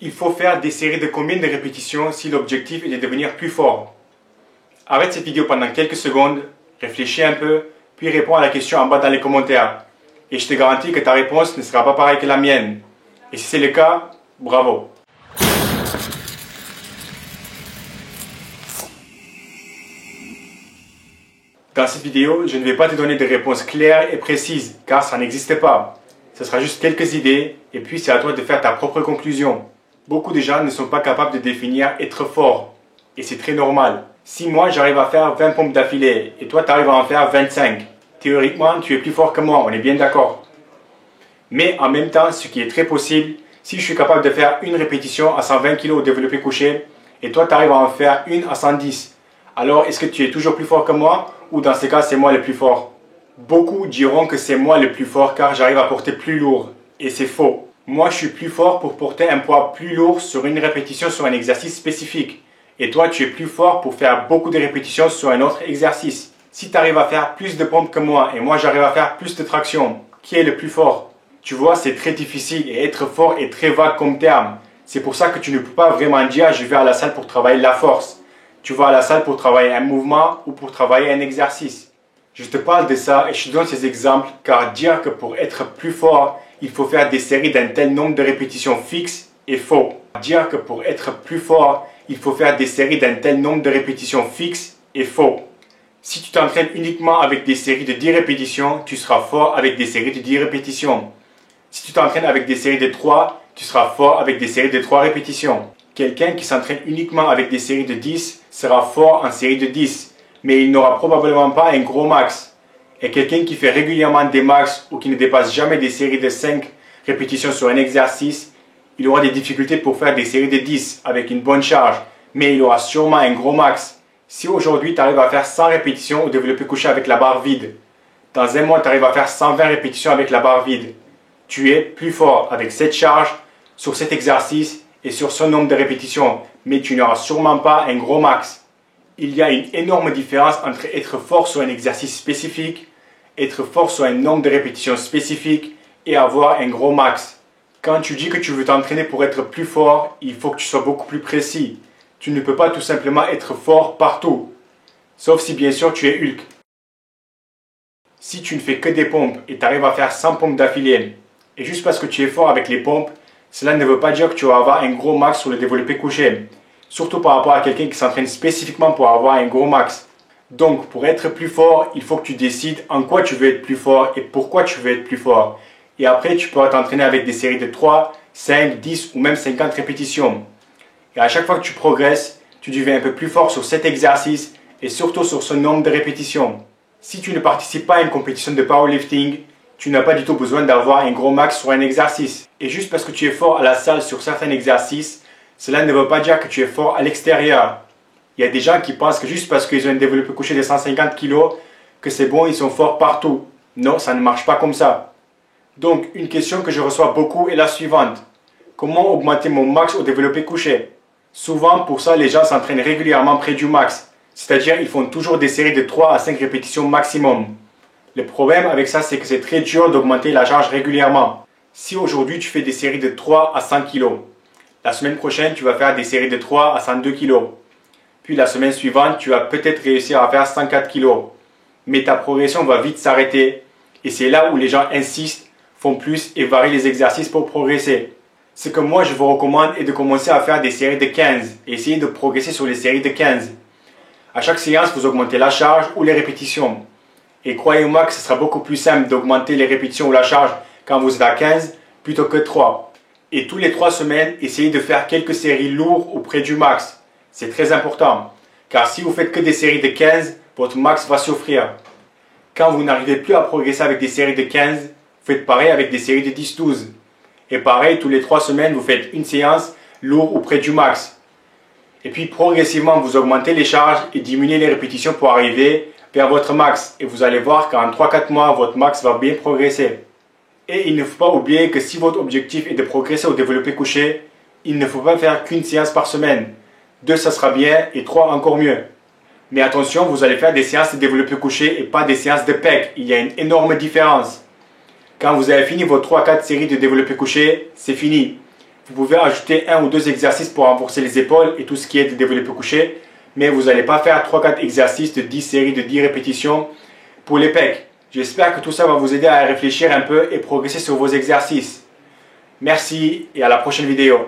Il faut faire des séries de combien de répétitions si l'objectif est de devenir plus fort? Arrête cette vidéo pendant quelques secondes, réfléchis un peu, puis réponds à la question en bas dans les commentaires. Et je te garantis que ta réponse ne sera pas pareille que la mienne. Et si c'est le cas, bravo! Dans cette vidéo, je ne vais pas te donner de réponses claires et précises, car ça n'existe pas. Ce sera juste quelques idées, et puis c'est à toi de faire ta propre conclusion. Beaucoup de gens ne sont pas capables de définir être fort, et c'est très normal. Si moi j'arrive à faire 20 pompes d'affilée, et toi tu arrives à en faire 25, théoriquement tu es plus fort que moi, on est bien d'accord. Mais en même temps, ce qui est très possible, si je suis capable de faire une répétition à 120 kg au développé couché, et toi tu arrives à en faire une à 110, alors est-ce que tu es toujours plus fort que moi, ou dans ce cas c'est moi le plus fort? Beaucoup diront que c'est moi le plus fort car j'arrive à porter plus lourd, et c'est faux. Moi je suis plus fort pour porter un poids plus lourd sur une répétition sur un exercice spécifique, et toi tu es plus fort pour faire beaucoup de répétitions sur un autre exercice. Si tu arrives à faire plus de pompes que moi, et moi j'arrive à faire plus de traction, qui est le plus fort? Tu vois, c'est très difficile, et être fort est très vague comme terme. C'est pour ça que tu ne peux pas vraiment dire je vais à la salle pour travailler la force. Tu vas à la salle pour travailler un mouvement ou pour travailler un exercice. Je te parle de ça et je te donne ces exemples car dire que pour être plus fort, il faut faire des séries d'un tel nombre de répétitions fixes est faux. Dire que pour être plus fort, il faut faire des séries d'un tel nombre de répétitions fixes est faux. Si tu t'entraînes uniquement avec des séries de 10 répétitions, tu seras fort avec des séries de 10 répétitions. Si tu t'entraînes avec des séries de 3, tu seras fort avec des séries de 3 répétitions. Quelqu'un qui s'entraîne uniquement avec des séries de 10 sera fort en série de 10, mais il n'aura probablement pas un gros max. Et quelqu'un qui fait régulièrement des max ou qui ne dépasse jamais des séries de 5 répétitions sur un exercice, il aura des difficultés pour faire des séries de 10 avec une bonne charge, mais il aura sûrement un gros max. Si aujourd'hui tu arrives à faire 100 répétitions au développé couché avec la barre vide, dans un mois tu arrives à faire 120 répétitions avec la barre vide, tu es plus fort avec cette charge, sur cet exercice et sur ce nombre de répétitions, mais tu n'auras sûrement pas un gros max. Il y a une énorme différence entre être fort sur un exercice spécifique, être fort sur un nombre de répétitions spécifiques et avoir un gros max. Quand tu dis que tu veux t'entraîner pour être plus fort, il faut que tu sois beaucoup plus précis. Tu ne peux pas tout simplement être fort partout, sauf si bien sûr tu es Hulk. Si tu ne fais que des pompes et tu arrives à faire 100 pompes d'affilée, et juste parce que tu es fort avec les pompes, cela ne veut pas dire que tu vas avoir un gros max sur le développé couché. Surtout par rapport à quelqu'un qui s'entraîne spécifiquement pour avoir un gros max. Donc, pour être plus fort, il faut que tu décides en quoi tu veux être plus fort et pourquoi tu veux être plus fort. Et après, tu pourras t'entraîner avec des séries de 3, 5, 10 ou même 50 répétitions. Et à chaque fois que tu progresses, tu deviens un peu plus fort sur cet exercice et surtout sur ce nombre de répétitions. Si tu ne participes pas à une compétition de powerlifting, tu n'as pas du tout besoin d'avoir un gros max sur un exercice. Et juste parce que tu es fort à la salle sur certains exercices, cela ne veut pas dire que tu es fort à l'extérieur. Il y a des gens qui pensent que juste parce qu'ils ont un développé couché de 150 kg, que c'est bon, ils sont forts partout. Non, ça ne marche pas comme ça. Donc, une question que je reçois beaucoup est la suivante. Comment augmenter mon max au développé couché? Souvent, pour ça, les gens s'entraînent régulièrement près du max. C'est-à-dire, ils font toujours des séries de 3 à 5 répétitions maximum. Le problème avec ça, c'est que c'est très dur d'augmenter la charge régulièrement. Si aujourd'hui tu fais des séries de 3 à 100 kg, la semaine prochaine tu vas faire des séries de 3 à 102 kg. Puis la semaine suivante, tu vas peut-être réussir à faire 104 kg. Mais ta progression va vite s'arrêter. Et c'est là où les gens insistent, font plus et varient les exercices pour progresser. Ce que moi je vous recommande est de commencer à faire des séries de 15 et essayer de progresser sur les séries de 15. À chaque séance, vous augmentez la charge ou les répétitions. Et croyez-moi que ce sera beaucoup plus simple d'augmenter les répétitions ou la charge quand vous êtes à 15 plutôt que 3. Et tous les 3 semaines, essayez de faire quelques séries lourdes auprès du max. C'est très important. Car si vous faites que des séries de 15, votre max va souffrir. Quand vous n'arrivez plus à progresser avec des séries de 15, vous faites pareil avec des séries de 10-12. Et pareil, tous les 3 semaines, vous faites une séance lourde auprès du max. Et puis progressivement, vous augmentez les charges et diminuez les répétitions pour arriver vers votre max, et vous allez voir qu'en 3-4 mois, votre max va bien progresser. Et il ne faut pas oublier que si votre objectif est de progresser au développé couché, il ne faut pas faire qu'une séance par semaine. 2, ça sera bien, et 3, encore mieux. Mais attention, vous allez faire des séances de développé couché et pas des séances de pec. Il y a une énorme différence. Quand vous avez fini vos 3-4 séries de développé couché, c'est fini. Vous pouvez ajouter 1 ou 2 exercices pour renforcer les épaules et tout ce qui est de développé couché. Mais vous n'allez pas faire 3-4 exercices de 10 séries de 10 répétitions pour les pecs. J'espère que tout ça va vous aider à réfléchir un peu et progresser sur vos exercices. Merci et à la prochaine vidéo.